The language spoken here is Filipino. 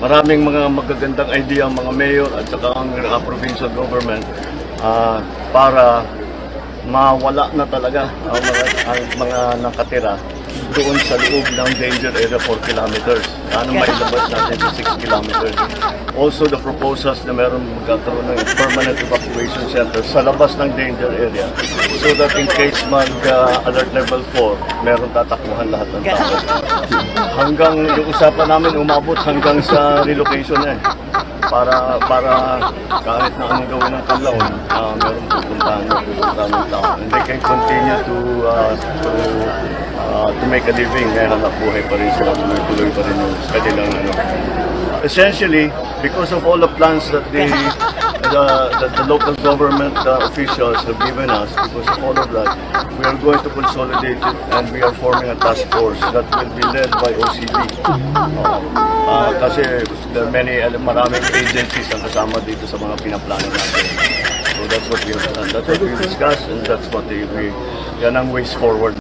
Maraming mga magagandang idea ang mga mayor at saka ang provincial government para mawala na talaga ang mga nakatira doon sa loob ng danger area 4 kilometers. Ano mailabas natin sa 6 kilometers. Also the proposals na meron magkakaroon ng permanent evacuation center sa labas ng danger area so that in case mag-alert level 4, meron tatakbuhan lahat ng tao. Hanggang yung usapan namin umabot hanggang sa relocation na eh. Para kahit na anong gawin ng Canlaon, meron pupuntahan ng tao. And they can continue to make a living, hanap buhay pa rin sila, tuloy pa rin yung kanilang Essentially, because of all the plans that the local government officials have given us, because of all of that, we are going to consolidate it and we are forming a task force that will be led by OCD. Kasi there are maraming agencies ang kasama dito sa mga pinaplano natin. So that's what we have done. That's what we discussed and that's what yan ang ways forward.